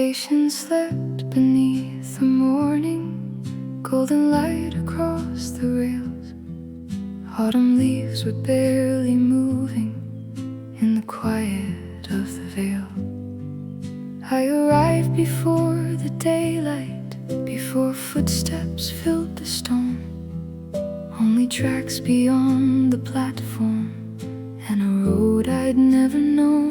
Creation slept beneath the morning golden light across the rails. Autumn leaves were barely moving in the quiet of the vale. I arrived before the daylight, before footsteps filled the stone. Only tracks beyond the platform and a road I'd never known.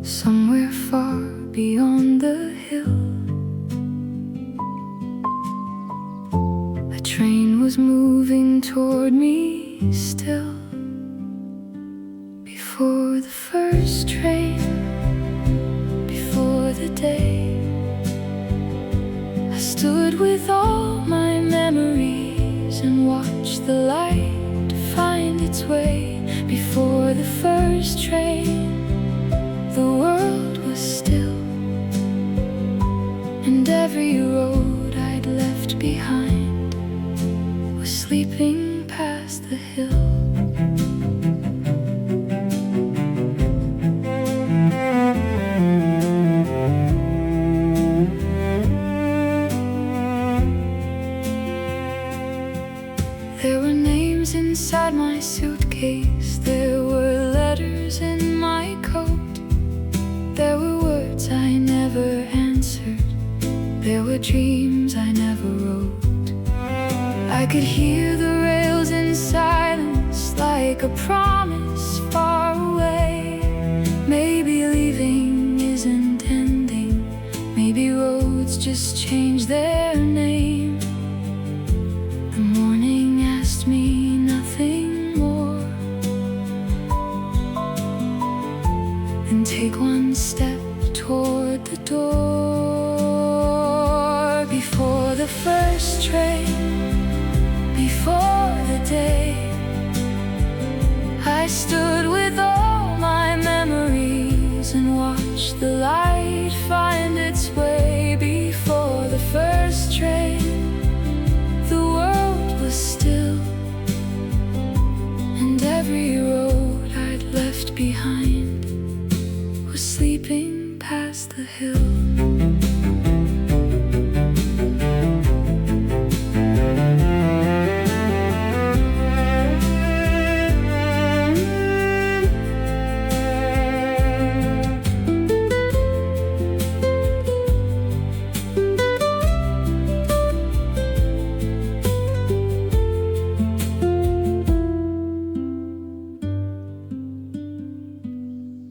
Somewhere far beyond the hill, a train was moving toward me still. Before the first train, before the day, I stood with all my memories and watched the light find its way. Before the first train, the world was still, and every road I'd left behind was sleeping past the hill. There were names inside my suitcase, there were letters in my coat. There were words I never answered, there were dreams I never wrote. I could hear the rails in silence, like a promise far away. Maybe leaving isn't ending, maybe roads just change their name. The morning asked me nothing more than take one step toward the door. Before the first train, before the day, I stood with all my memories and watched the light find its way. Before the first train, the world was still, and every road I'd left behind was sleeping past the hill.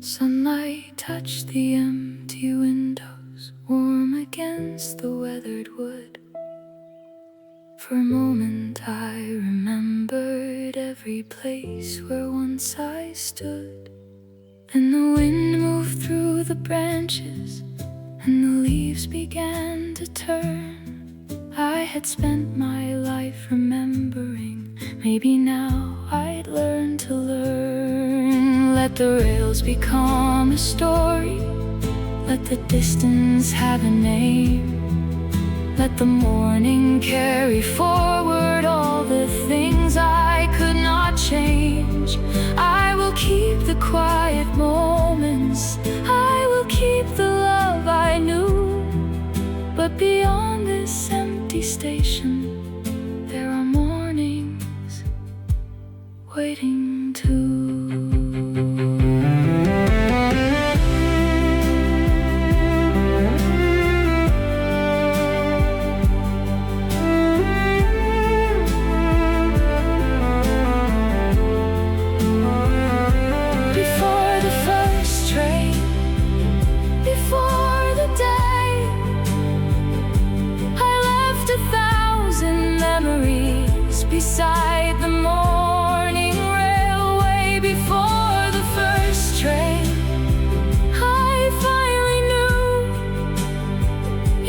Sunlight touched the empty windows, warm against the weathered wood. For a moment I remembered every place where once I stood. Then the wind moved through the branches and the leaves began to turn. I had spent my life remembering, maybe now I'd learn to learn. Let the rails become a story, let the distance have a name. Let the morning carry forward all the things I could not change. I will keep the quiet moments, I will keep the love I knew. But beyond this empty station, there are mornings waiting too. Beside the morning railway, before the first train, I finally knew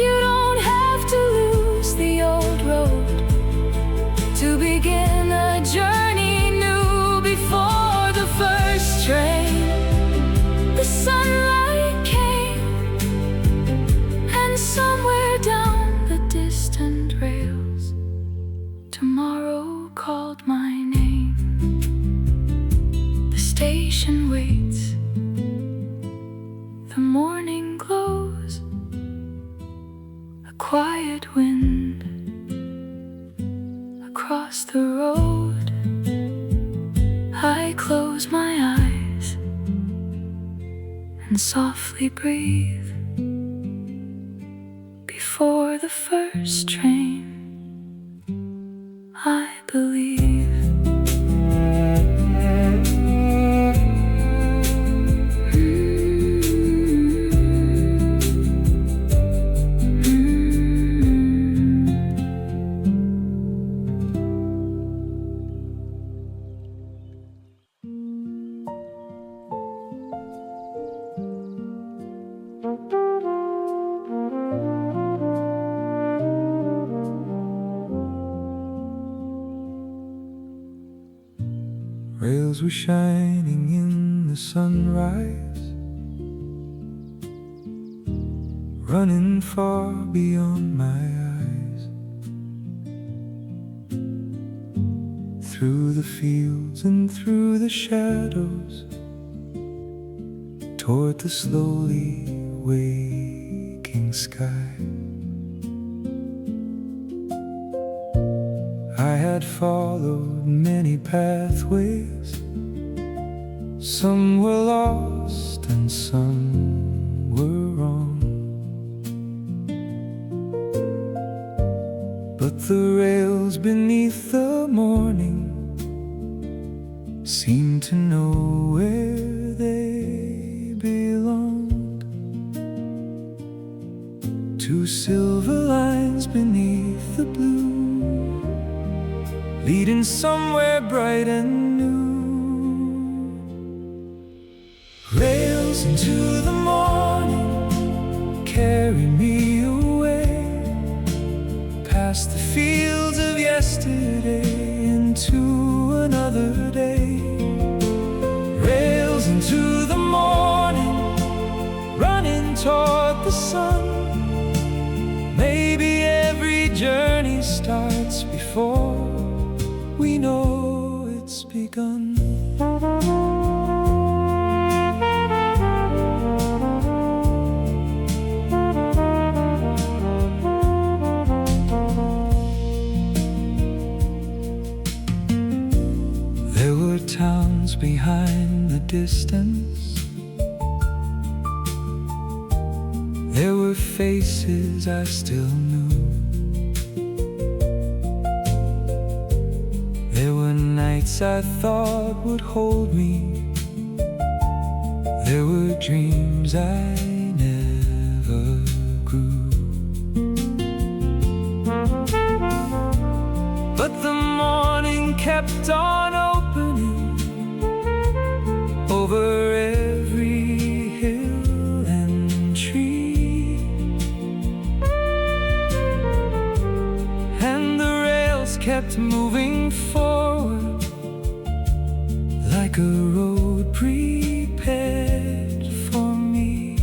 you don't have to lose the old road to begin a journey new. Before the first train, the sunlight came, and somewhere down the distant rails, tomorrow called my name. The station waits, the morning quiet wind across the road. I close my eyes and softly breathe before the first train. I believe. Rails were shining in the sunrise, running far beyond my eyes, through the fields and through the shadows, toward the slowly waking sky. I had followed many pathways, some were lost and some were wrong, but the rails beneath the morning seemed to know where they belonged. Two silver lines beneath the blue, leading somewhere bright and new. Rails into the morning, carry me away, past the fields of yesterday into another day. Rails into the morning, running toward the sun. Maybe every journey starts before we know it's begun. There were towns behind the distance, there were faces I still knew. There were nights I thought would hold me, there were dreams I never grew. But the morning kept on opening over every hill and tree, and the rails kept moving forward like a road prepared for me.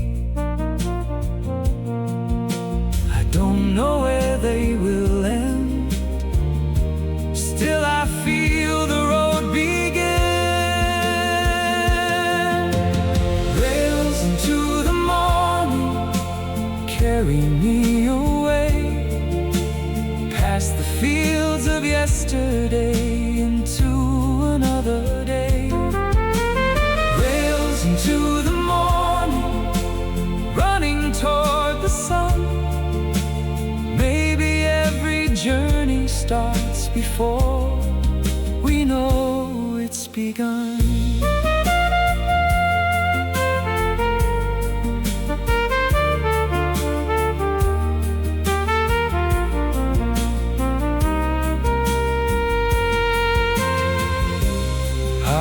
I don't know where they will end, still I feel the road begin. Rails into the morning, carry me away, past the fields of yesterday into another day. Rails into the morning, running toward the sun. Maybe every journey starts before we know it's begun.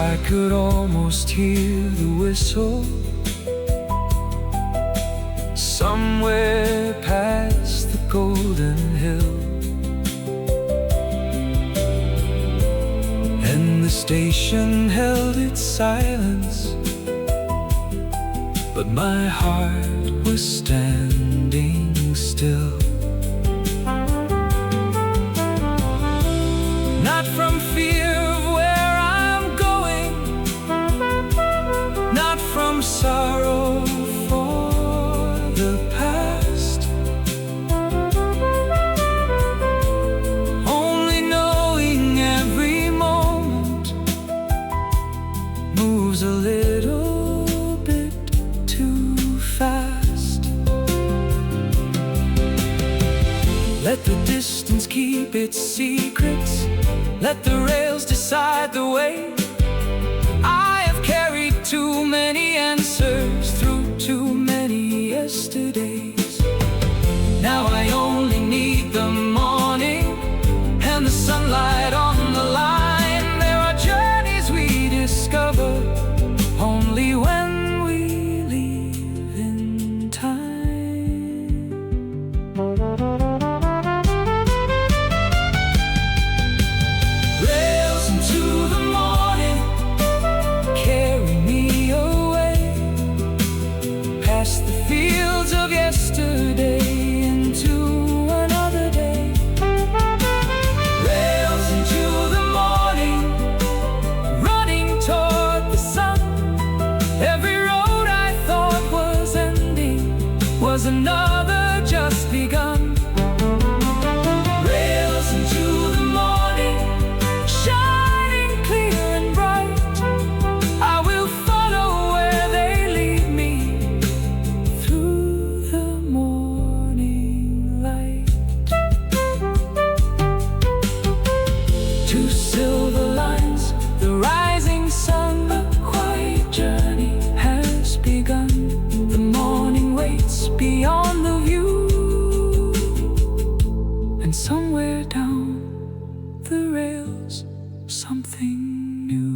I could almost hear the whistle somewhere past the golden hill, and the station held its silence, but my heart was standing still. Not from fear of where I'm going, not from sorrow for the past, distance keep its secrets. Let the rails decide the way. I have carried too many answers through too many yesterdays. Now I only need the morning and the sunlight on the line. There are journeys we discover only when we leave in time. Rails into the morning, carry me away past the fields of yesterday into another day. Rails into the morning, running toward the sun. Every road I thought was ending was another just begun. Rails into the morning, shining clear and bright. I will follow where they lead me through the morning light. Two silver lines, the rising sun, a quiet journey has begun. The morning waits beyond the view, and somewhere down the rails, something new.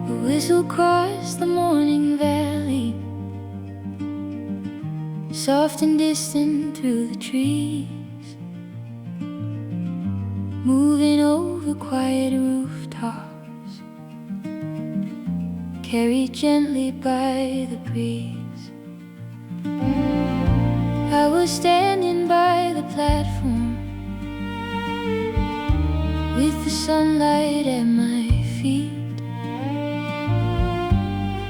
A whistle crossed the morning valley, soft and distant through the trees, moving over quiet rooftops, carried gently by the breeze. I was standing by the platform with the sunlight at my feet,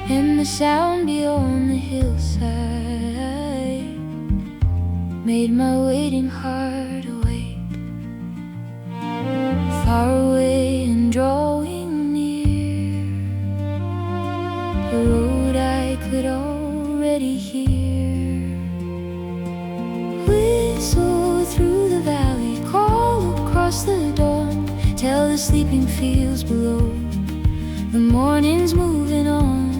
and the sound beyond the hillside made my waiting heart awake. Far away and drawing near, the road I could already hear. Whistle through the valley, call across the dawn, tell the sleeping fields below the morning's moving on.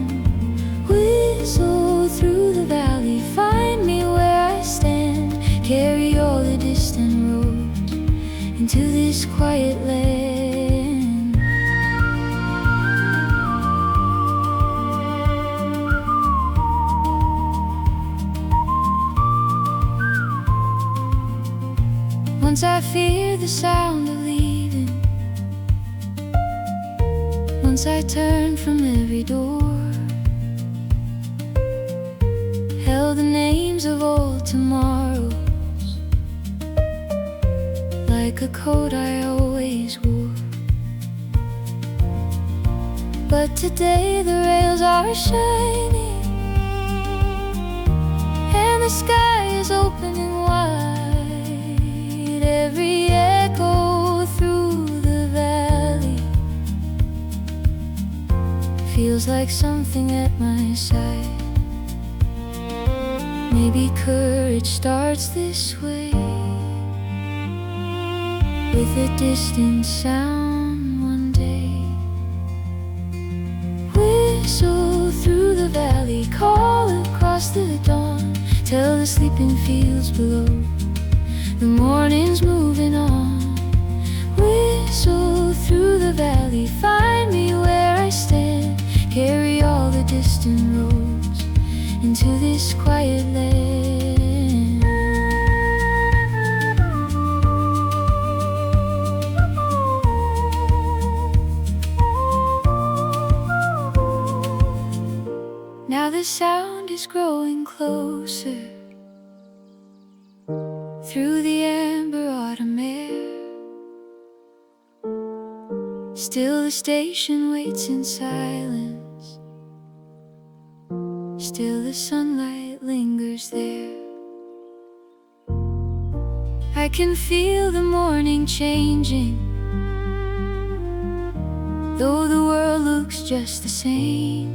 Whistle through the valley, find me where I stand, carry all the distant roads into this quiet land. Once I fear the sound of leaving, once I turn from every door, held the names of old tomorrows like a coat I always wore. But today the rails are shining and the sky is open and wide. Every echo through the valley feels like something at my side. Maybe courage starts this way, with a distant sound one day. Whistle through the valley, call across the dawn, tell the sleeping fields below the morning's moving on. Whistle through the valley, find me where I stand, carry all the distant roads into this quiet land. Now the sound is growing closer through the amber autumn air. Still the station waits in silence, still the sunlight lingers there. I can feel the morning changing, though the world looks just the same.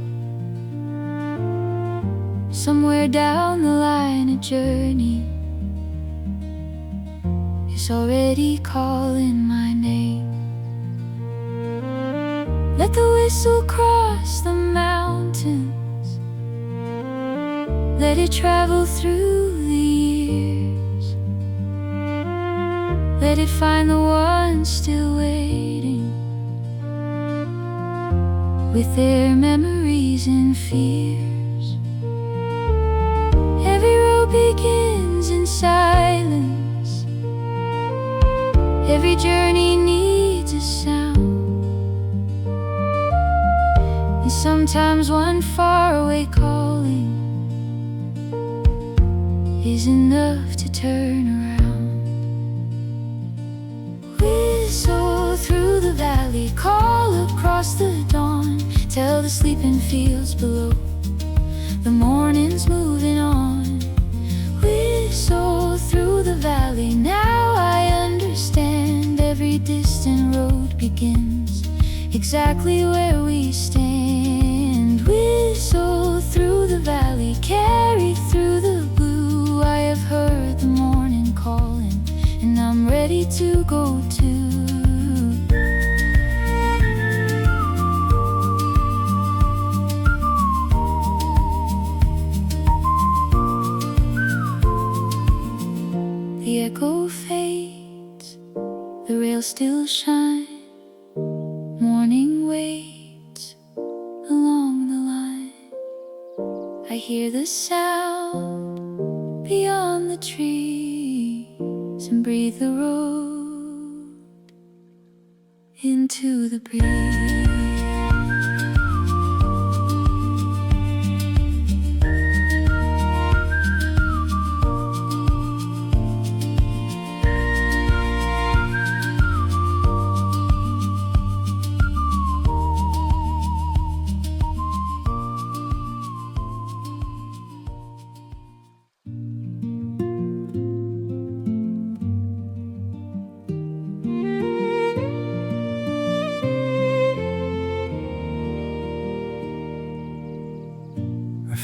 Somewhere down the line a journey is already calling my name. Let the whistle cross the mountains, let it travel through the years, let it find the one still waiting with their memories and fears. Every road begins in silence, every journey needs a sound, and sometimes one faraway calling is enough to turn around. Whistle through the valley, call across the dawn, tell the sleeping fields below the morning's moving on. Whistle through the valley, now I understand. Every distant road begins exactly where we stand. Whistle through the valley, carry through the blue. I have heard the morning calling, and I'm ready to go too. The echo fades, the rails still shine. Morning waits along the line. I hear the sound beyond the trees and breathe the road into the breeze.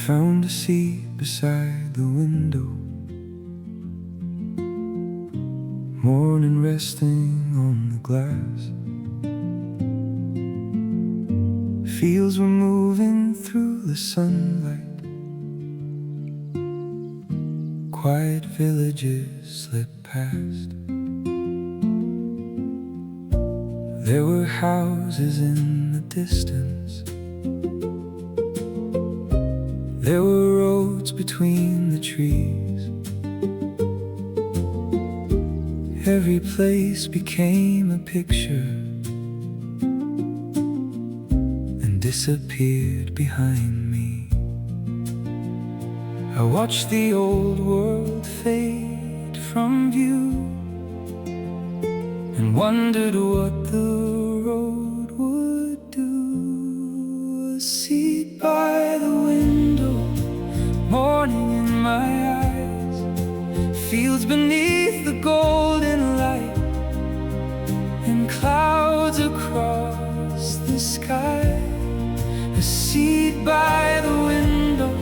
Found a seat beside the window, morning resting on the glass. Fields were moving through the sunlight, quiet villages slipped past. There were houses in the distance, there were roads between the trees. Every place became a picture and disappeared behind me. I watched the old world fade from view and wondered what the road would do. A seat by the window, morning in my eyes, fields beneath the golden light, and clouds across the sky. A seat by the window,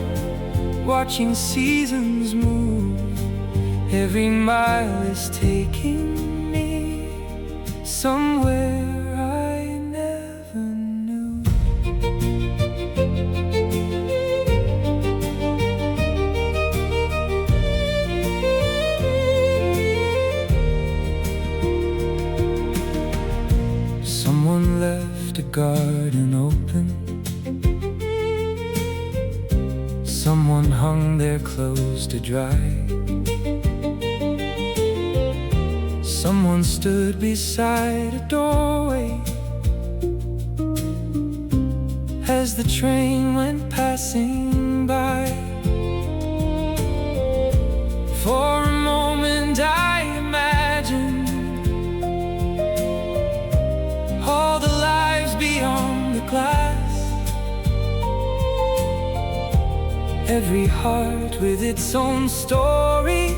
watching seasons move. Every mile is taking me somewhere I never knew. Someone left a garden open, someone hung their clothes to dry, someone stood beside a doorway as the train went passing by. For a moment I imagined all the lives beyond the glass, every heart with its own story.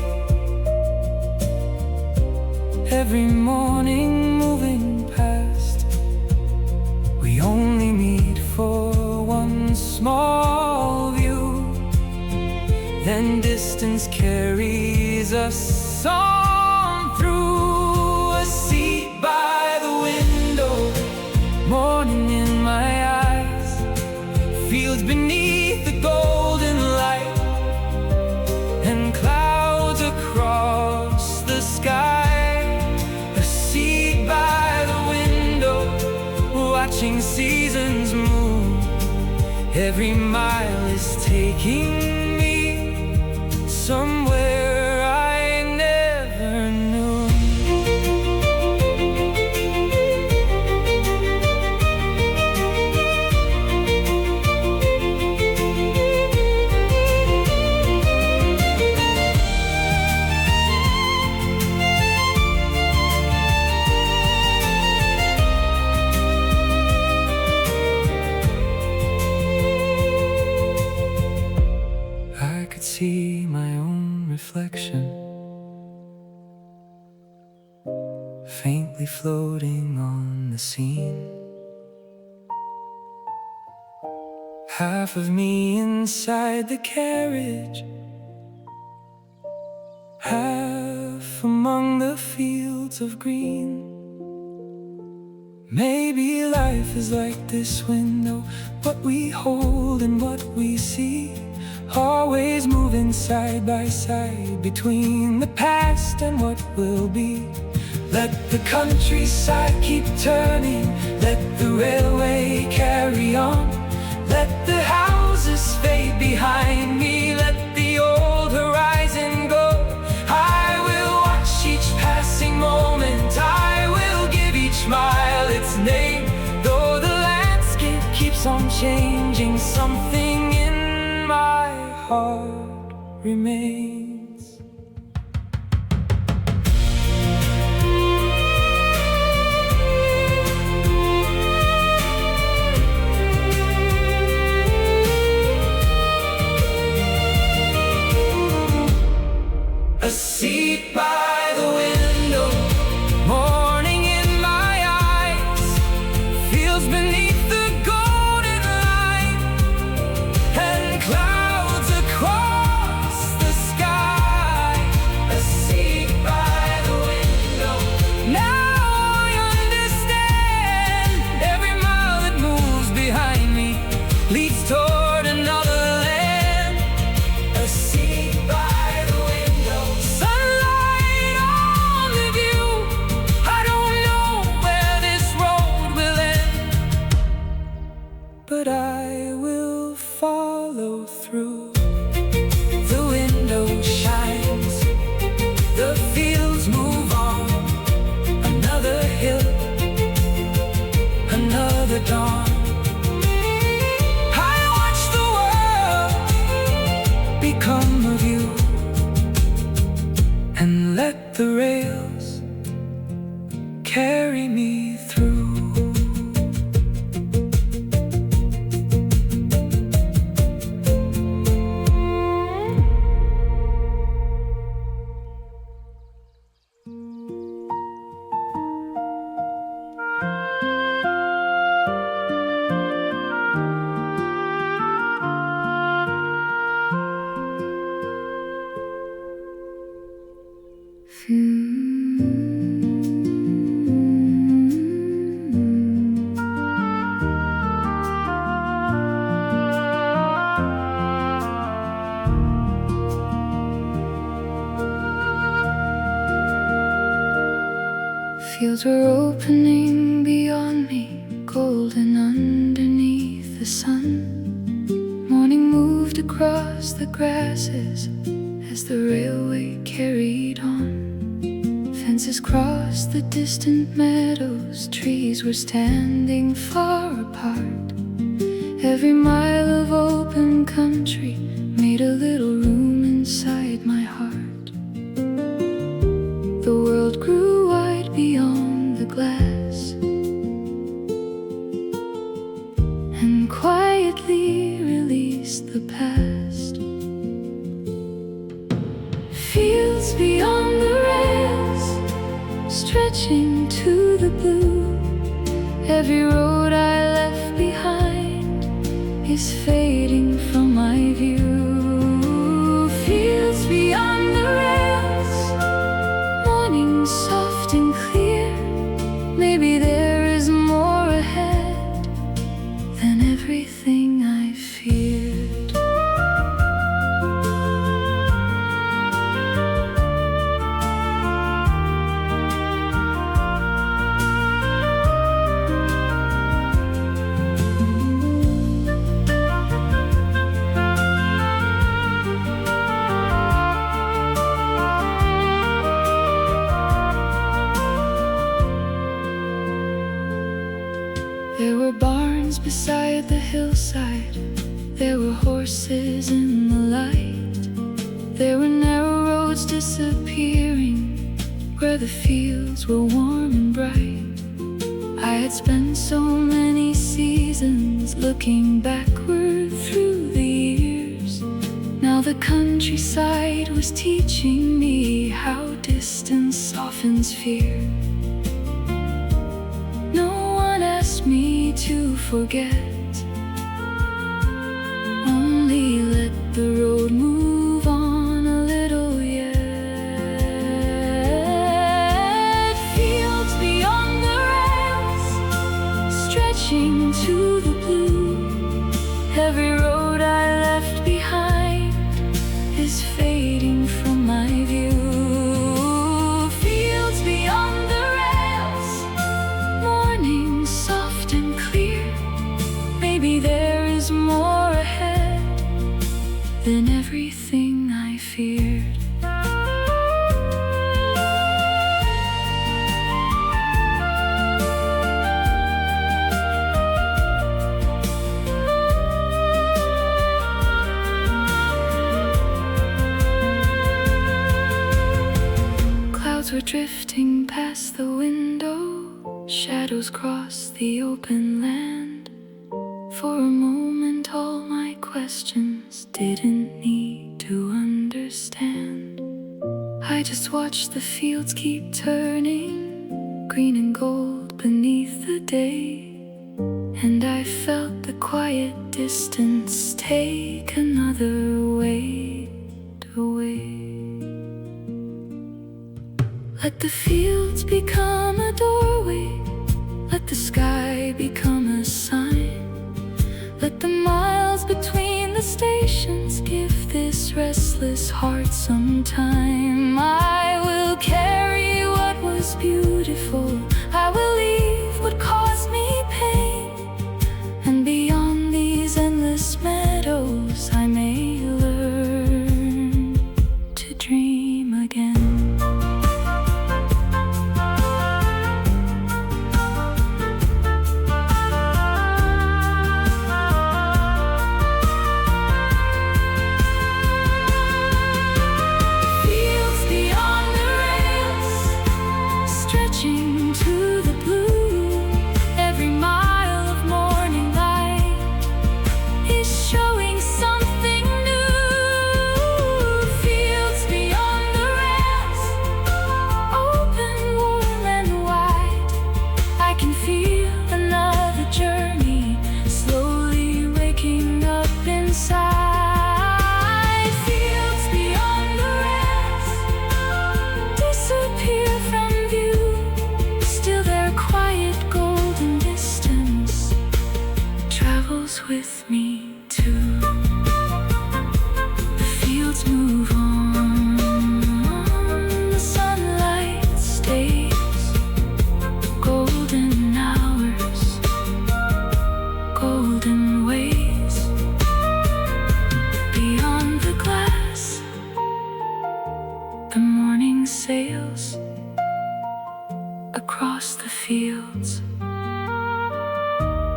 Every morning moving past, we only meet for one small view. Then distance carries us on through. A seat by the window, morning in my eyes, fields beneath the golden light, and clouds across the sky. A seat by the window, watching seasons move. Every mile is taking me somewhere I never knew. I could see my own reflection faintly floating on the scene. Half of me inside the carriage, half among the fields of green. Maybe life is like this window, what we hold and what we see, always moving side by side between the past and what will be. Let the countryside keep turning, let the railway carry on, let the houses fade behind me, let the old horizon go. I will watch each passing moment, I will give each mile its name. Though the landscape keeps on changing, something in my heart remains. A seat by the window, morning in my eyes, fields beneath the golden light, and clouds across the sky. A seat by the window, now I understand. Every mile that moves behind me leads toward another land. A seat by the window, sunlight on the view. I don't know where this road will end, but I will follow through. The window shines, the fields move on. Another hill, another dawn. I watch the world become a view, and let the rails carry me through. Fields were opening beyond me, golden underneath the sun. Morning moved across the grasses as the railway carried on. Fences crossed the distant meadows, trees were standing far apart. Every mile of open country made a little room inside my heart. The world grew wide beyond the glass, and quietly released the past. stretching to the blue. Every road I left behind is fading from my view. Fields beyond the rails, morning soft and clear. Maybe there is more ahead than everything I feared. There were barns beside the hillside. There were horses in the light. There were narrow roads disappearing where the fields were warm and bright. I had spent so many seasons looking backward through the years. Now the countryside was teaching me how distance softens fear. Me to forget, only let the road move on a little yet. Fields beyond the rails, stretching to the blue. Every road I left behind is fading from my view. Fields beyond the rails, morning soft and clear. Maybe there is more ahead than everything I feared. Clouds were drifting past the window, shadows crossed the open land. For a moment all my questions didn't need to understand. I just watched the fields keep turning, green and gold beneath the day. And I felt the quiet distance take another weight away. Let the fields become a doorway, let the sky become a sign. Let the miles between the stations give this restless heart some time. I will carry what was beautiful, I will leave what caused me pain. And beyond these endless meadows I may learn to dream again. With me too. The fields move on, the sunlight stays, golden hours, golden ways. Beyond the glass, the morning sails across the fields,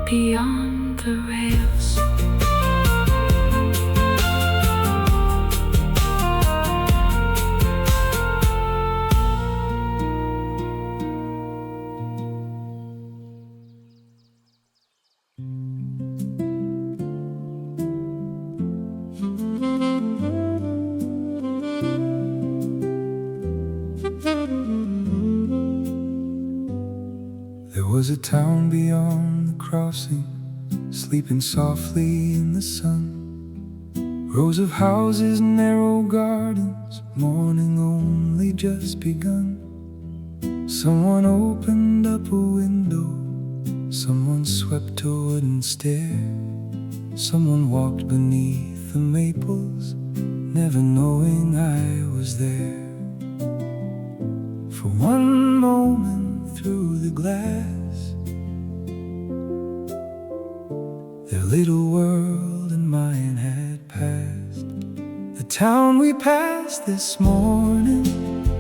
beyond the rails. a town beyond the crossing, sleeping softly in the sun. Rows of houses, narrow gardens, morning only just begun. Someone opened up a window, someone swept a wooden stair. Someone walked beneath the maples, never knowing I was there. For one moment through the glass, their little world and mine had passed. The town we passed this morning,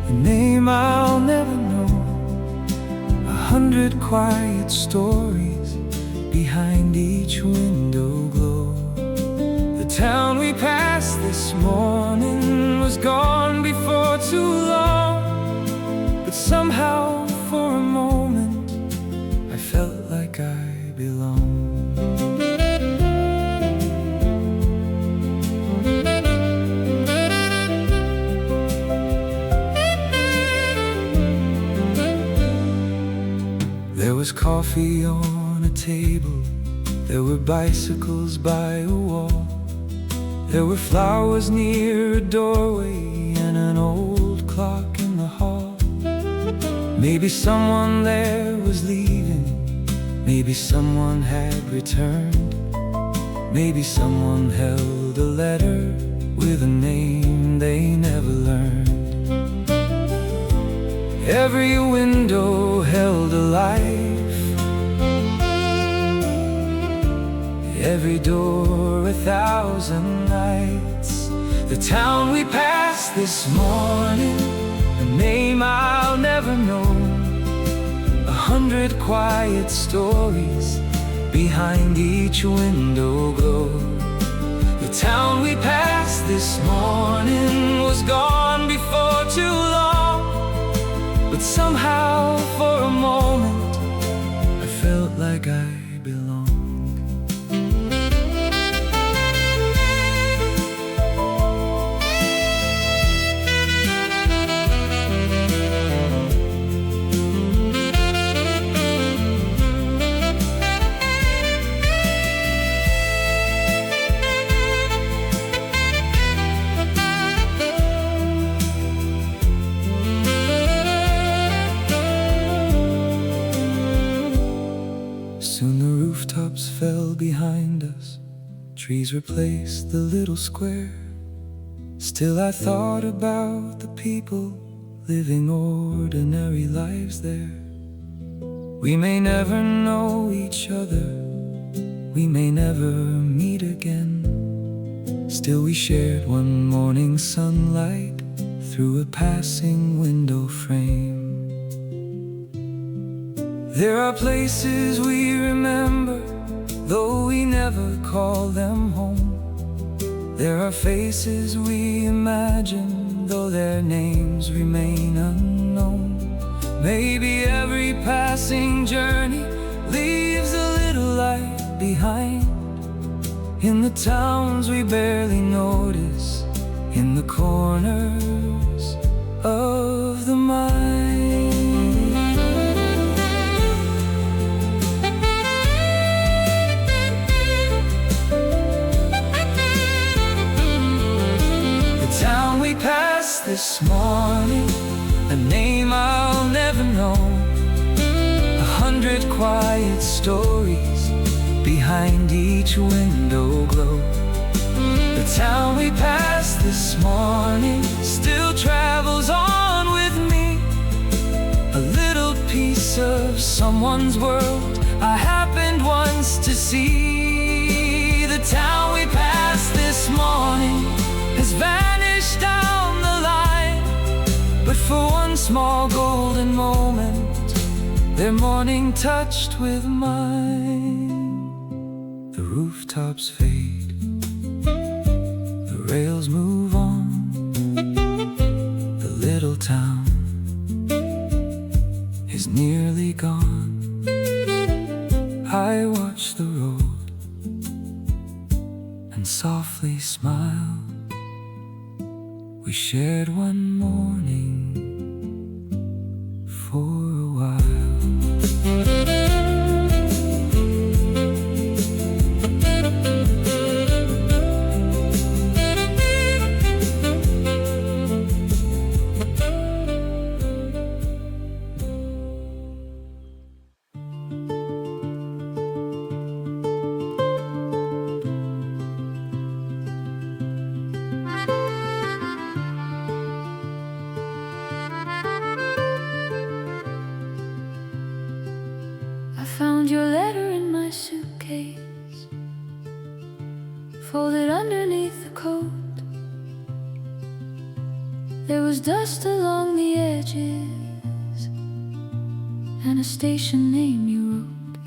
a name I'll never know. 100 quiet stories behind each window glow. The town we passed this morning was gone before too long, but somehow for a moment I felt like I belonged. There was coffee on a table, there were bicycles by a wall, there were flowers near a doorway and an old clock in the hall. Maybe someone there was leaving, maybe someone had returned, maybe someone held a letter with a name they never learned. Every window held a life, every door 1,000 nights. The town we passed this morning, a name I'll never know. 100 quiet stories behind each window glow. The town we passed this morning was gone before too long, but somehow for a moment I felt like I belonged. Soon the rooftops fell behind us, trees replaced the little square. Still I thought about the people living ordinary lives there. We may never know each other, we may never meet again. Still we shared one morning sunlight through a passing window frame. There are places we remember, though we never call them home. There are faces we imagine, though their names remain unknown. Maybe every passing journey leaves a little light behind, in the towns we barely notice, in the corners of the mind. Town we passed this morning, a name I'll never know. 100 quiet stories behind each window glow. The town we passed this morning still travels on with me, a little piece of someone's world I happened once to see. The town we passed this morning has vanished down the line, but for one small golden moment their morning touched with mine. The rooftops fade, the rails move on, the little town is nearly gone. I watch the road and softly smile. We shared one morning for a while. folded underneath the coat. There was dust along the edges and a station name you wrote.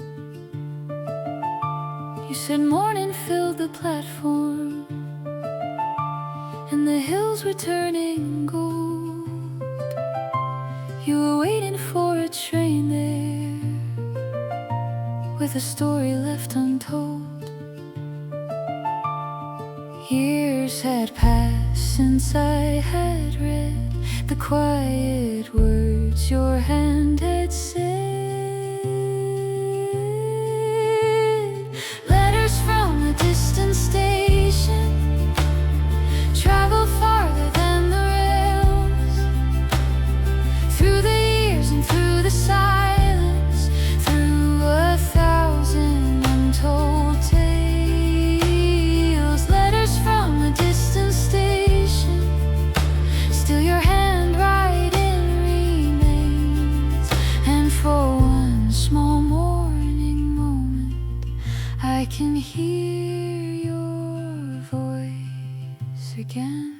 You said morning filled the platform and the hills were turning gold. You were waiting for a train there with a story left untold. Years had passed since I had read the quiet words your hand had said. Letters from a distant station travel farther than the rails, through the years and through the silence, through 1,000 untold tales. Letters from a distant station, still your handwriting remains. And for one small morning moment, I can hear your voice again.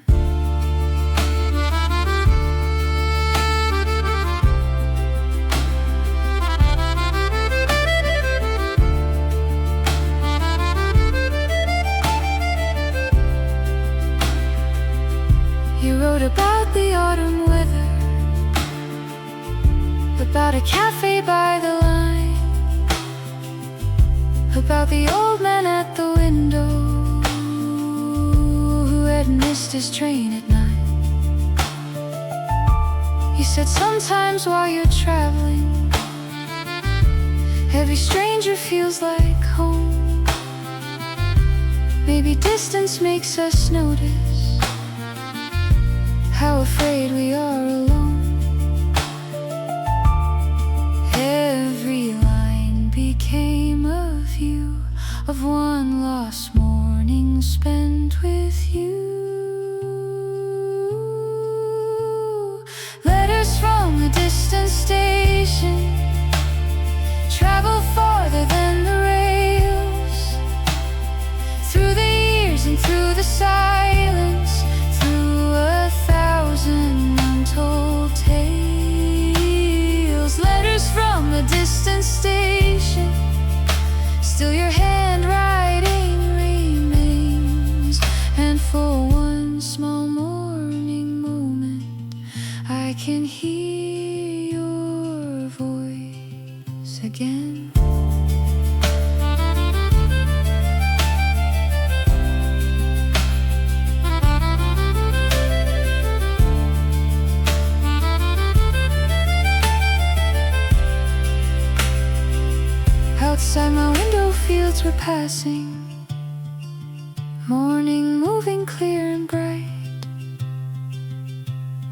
You wrote about the autumn weather, about a cafe by the line, about the old man at the window who had missed his train at night. You said sometimes while you're traveling, every stranger feels like home. Maybe distance makes us notice how afraid we are alone. Every line became a view of one lost morning spent with you. Letters from a distant station travel farther than the rails, through the years and through the silence, through 1,000 untold tales. Letters from a distant station, still your handwriting remains. And for one small morning moment, I can hear your voice again. Outside my window fields were passing, morning moving clear and bright.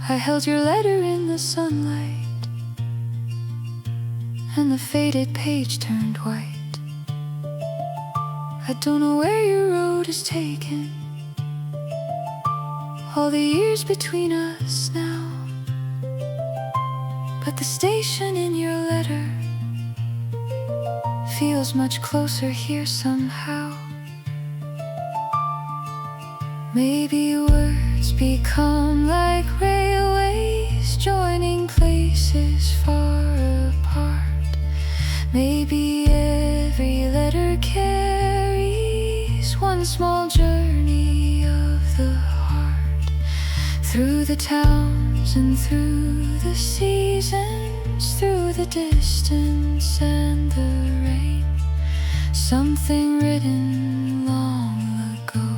I held your letter in the sunlight, and the faded page turned white. I don't know where your road is taken, all the years between us now, but the station in your letter feels much closer here somehow. Maybe words become like railways, joining places far apart. Maybe every letter carries one small journey of the heart, through the towns and through the seasons, through the distance and the rain. Something written long ago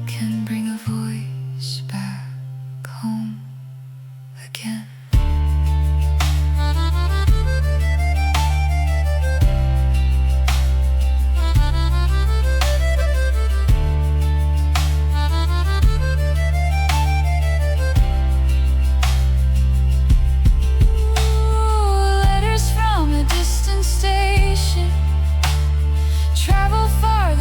can bring a voice back home again. Letters from a distant station travel farther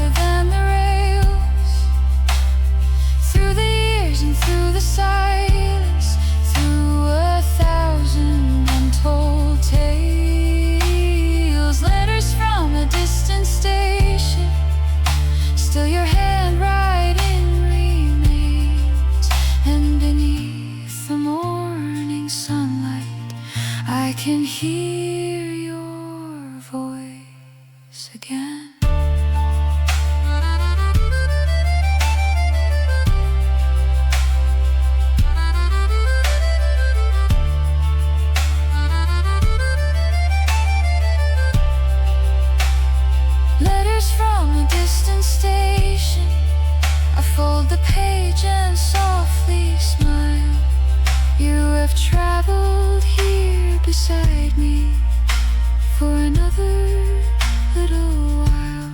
the page and softly smile. You have traveled here beside me for another little while.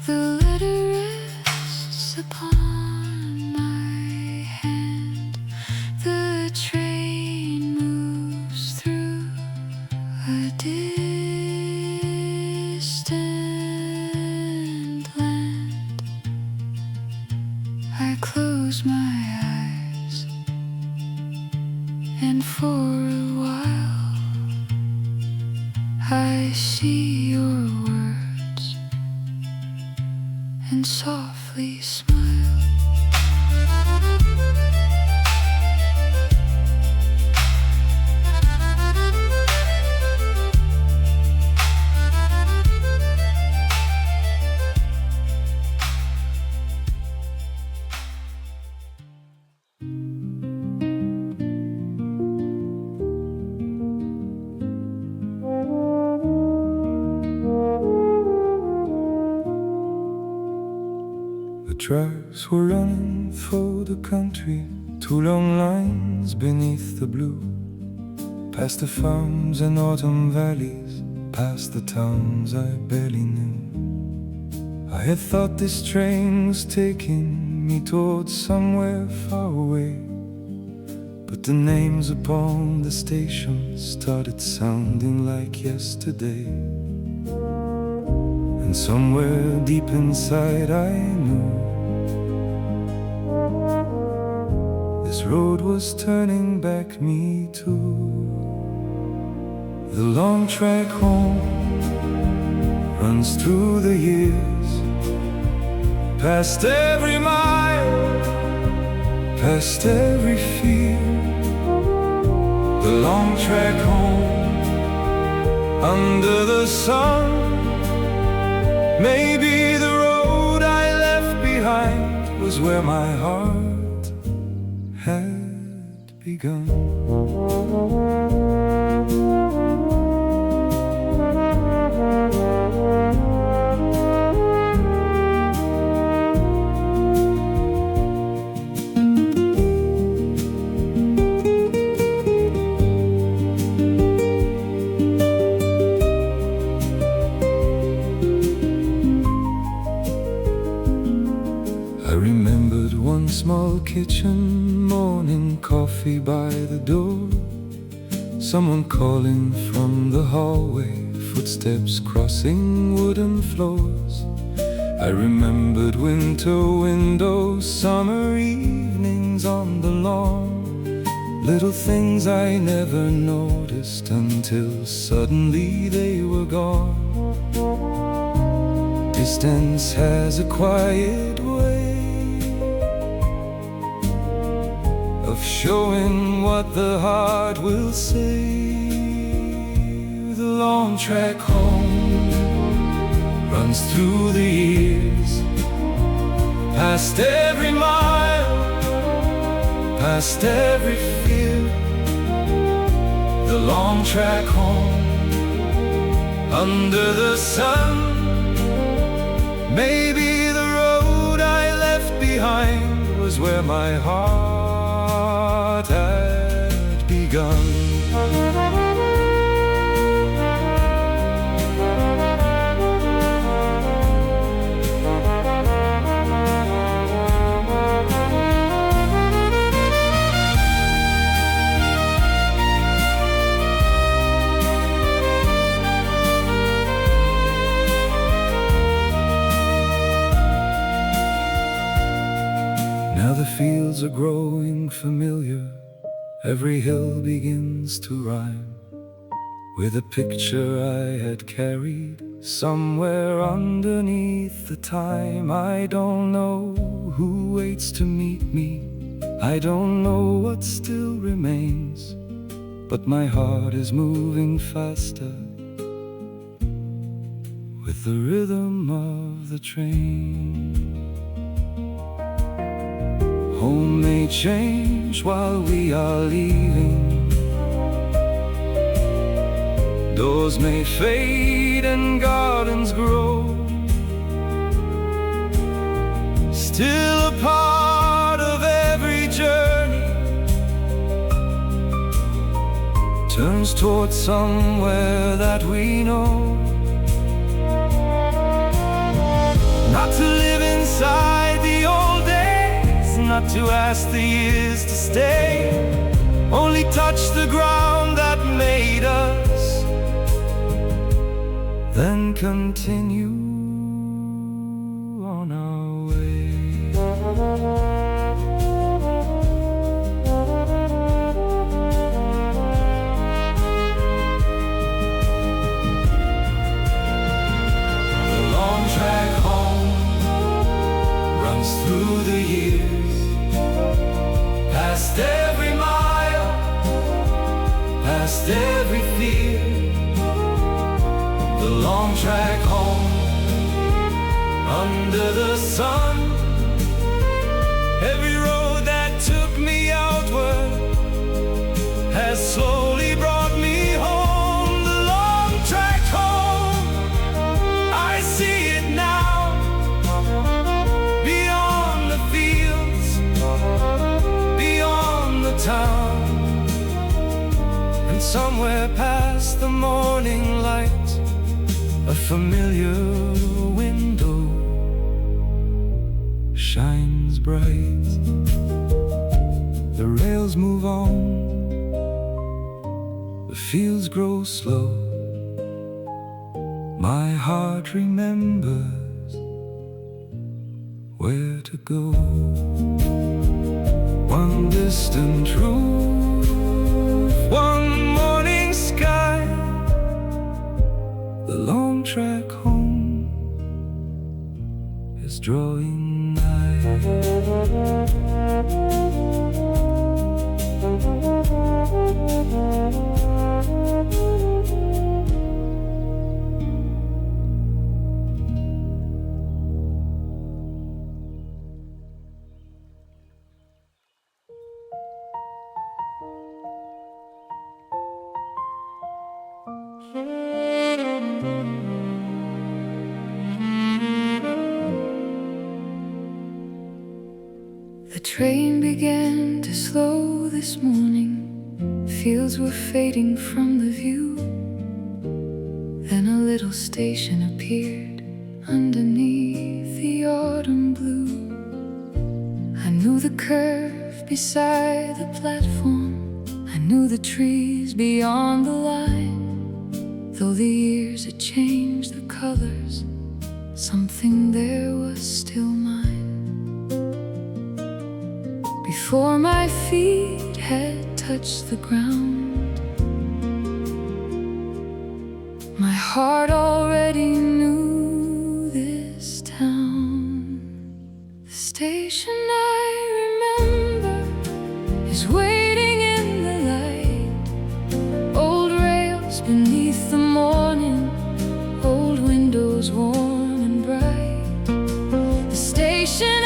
The letter rests upon my hand. The train moves through a distant land. I close my eyes, and for a while I see your words and softly smile. The tracks were running for the country, two long lines beneath the blue, past the farms and autumn valleys, past the towns I barely knew. I had thought this train was taking me towards somewhere far away, but the names upon the stations started sounding like yesterday. And somewhere deep inside I knew this road was turning back me to the long track home. Runs through the years, past every mile, past every field. The long track home, under the sun. Maybe the road I left behind was where my heart had begun. I remembered one small kitchen, morning coffee by the door, someone calling from the hallway, footsteps crossing wooden floors. I remembered winter windows, summer evenings on the lawn, little things I never noticed until suddenly they were gone. Distance has a quiet way of showing what the heart will say. The long track home runs through the years, past every mile, past every field. The long track home, under the sun. Maybe the road I left behind was where my heart had begun. Now the fields are growing familiar, every hill begins to rhyme with a picture I had carried somewhere underneath the time. I don't know who waits to meet me, I don't know what still remains, but my heart is moving faster with the rhythm of the train. Home may change while we are leaving, doors may fade and gardens grow. still a part of every journey, turns towards somewhere that we know. Not to live inside the old days, not to ask the years to stay, only touch the ground that made us, then continue on our way. The long track home runs through the years, past every mile, past every fear. The long track home under the sun, every road that took me outward has slowly brought me home. The long track home, I see it now, beyond the fields, beyond the town, and somewhere past the morning light, a familiar window shines bright. The rails move on, the fields grow slow. My heart remembers where to go. One distant roof, one morning sky, the long track home is drawing nigh. The train began to slow this morning. Fields were fading from the view. Then a little station appeared underneath the autumn blue. I knew the curve beside the platform, I knew the trees beyond the line. Though the years had changed the colors, something there was still mine. Before my feet had touched the ground, my heart already knew this town. The station I remember is waiting in the light. Old rails beneath the morning, old windows warm and bright. The station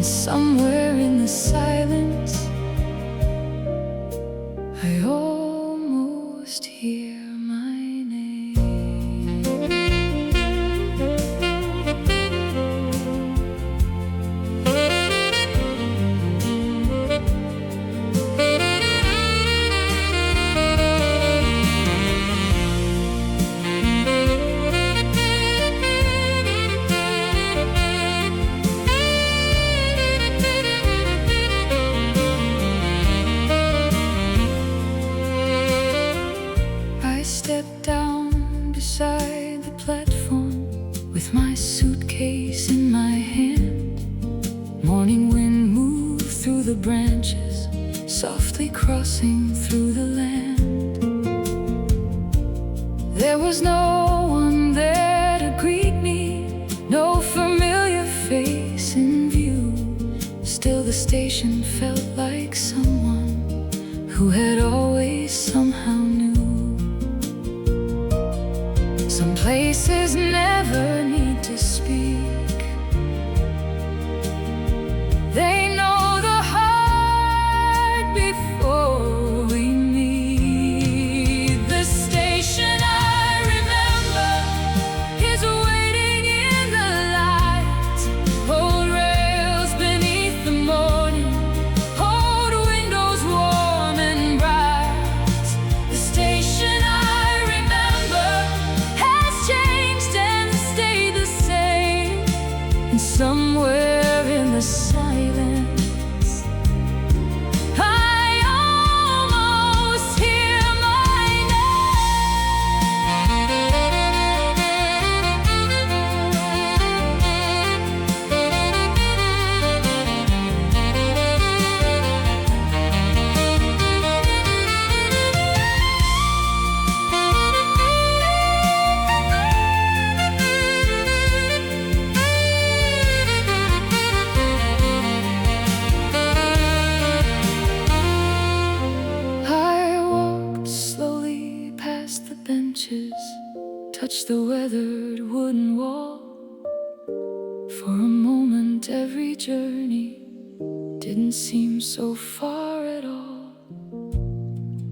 somewhere in the silence, I almost hear my name. Stepped down beside the platform with my suitcase in my hand. Morning wind moved through the branches, softly crossing through the land. There was no one there to greet me, no familiar face in view. Still the station felt like someone who had always somehow knew. Some places never need to speak. They know the heart before we meet. The station I remember somewhere in the silence, I almost hear my touch the weathered wooden wall. For a moment every journey didn't seem so far at all.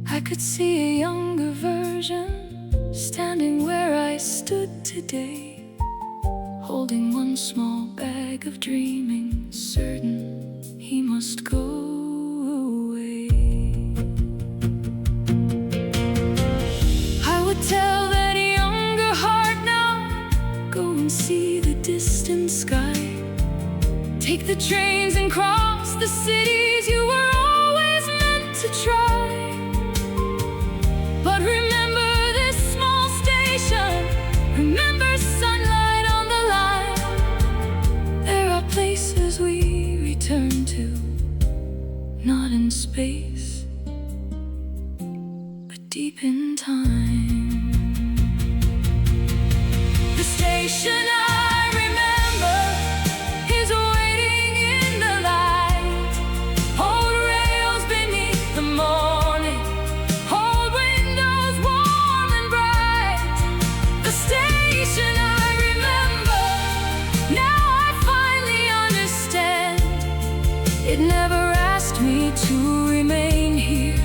I could see a younger version standing where I stood today, holding one small bag of dreaming, certain he must go away. I would tell see the distant sky, take the trains and cross the cities you were always meant to try. But remember this small station, remember sunlight on the line. There are places we return to, not in space, but deep in time. The station I remember is waiting in the light. Old rails beneath the morning, old windows warm and bright. The station I remember, now I finally understand. It never asked me to remain here,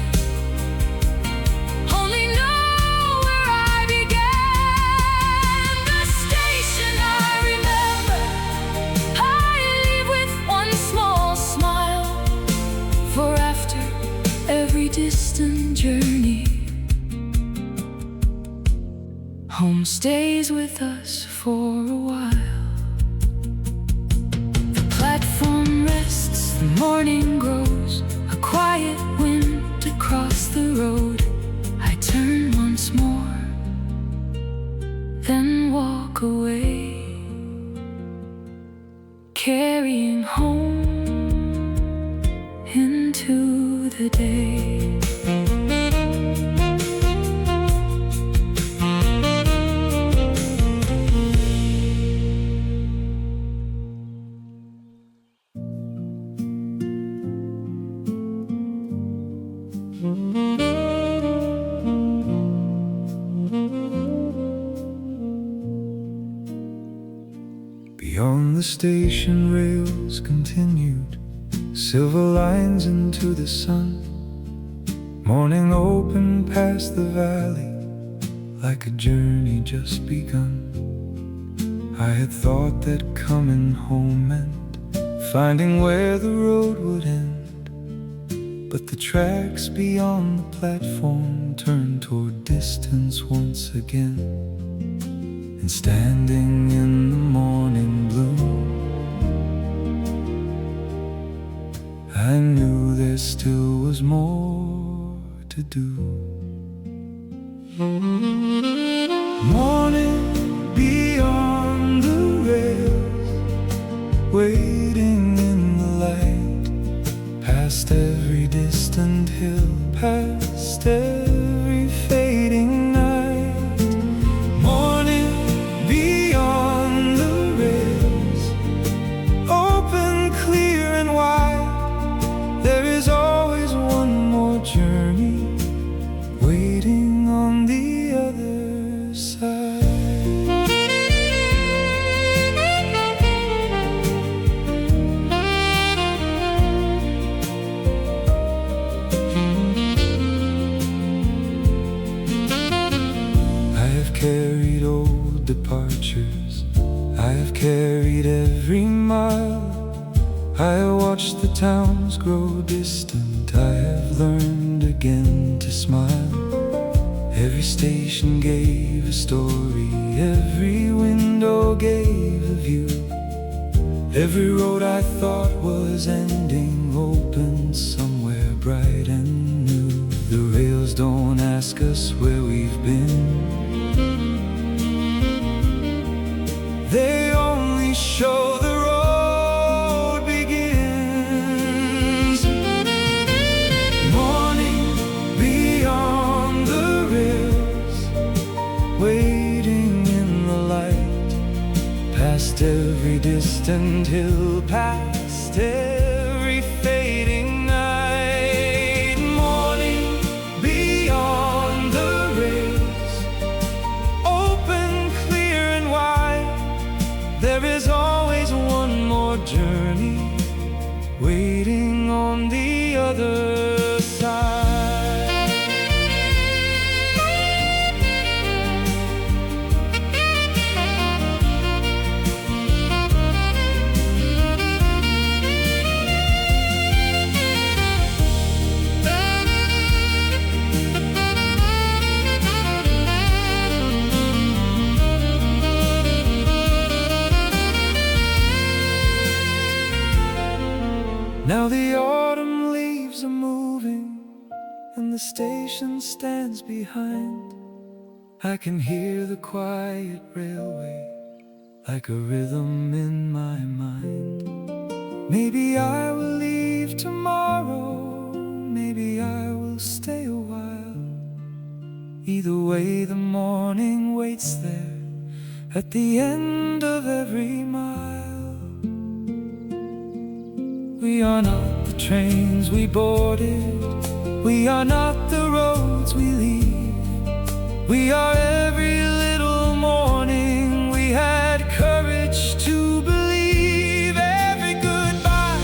distant journey. Home stays with us for a while. The platform rests, the morning grows, a quiet wind across the road. I turn once more, then walk away, carrying home into the day. Beyond the station rails continued, silver lines into the sun. Morning opened past the valley, like a journey just begun. I had thought that coming home meant finding where the road would end, but the tracks beyond the platform turned toward distance once again. And standing in the morning bloom, I knew there still was more to do. Morning beyond the rails, waiting in the light, past every distant hill, past every fading night. Morning beyond the rails, open, clear and wide. There is always one more journey waiting on the other side. I have carried old departures, I have carried every mile. I have watched the towns grow distant, I have learned again to smile. Every station gave a story, every window gave a view, Every road I thought was ending opened somewhere bright and new. The rails don't ask us where we've been. They only show the road begins. Morning beyond the rails, waiting in the light, past every distant hill, past every fading night. Morning beyond the rails, open, clear and wide. There is always one more journey waiting on the other side. Now the autumn leaves are moving and the station stands behind. I can hear the quiet railway like a rhythm in my mind. Maybe I will leave tomorrow, maybe I will stay a while. Either way the morning waits there at the end of every mile. We are not the trains we boarded, we are not the roads we leave. We are every little morning we had courage to believe. Every goodbye,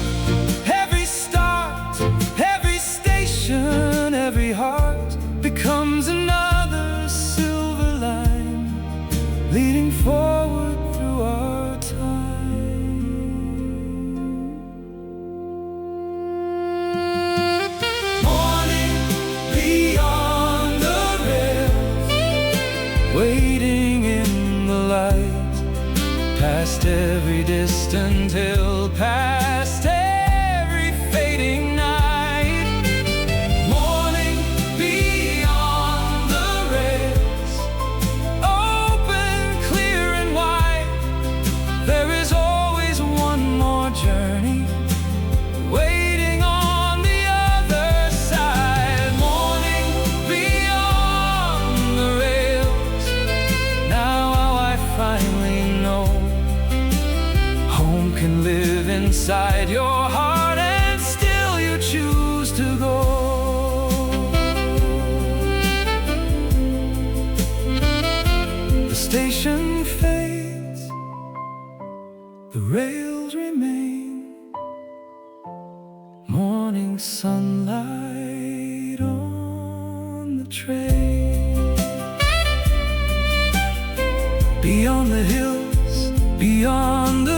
every start, every station, every heart becomes another silver line leading forward through our time. Waiting in the light, past every distant hill, past every fading night. Morning beyond the rails, open, clear and wide. There is always one more journey waiting on the other side. Morning beyond the rails, finally know home can live inside your heart and still you choose to go. The station fades, the rails remain, morning sunlight on the train. Beyond the hills, beyond the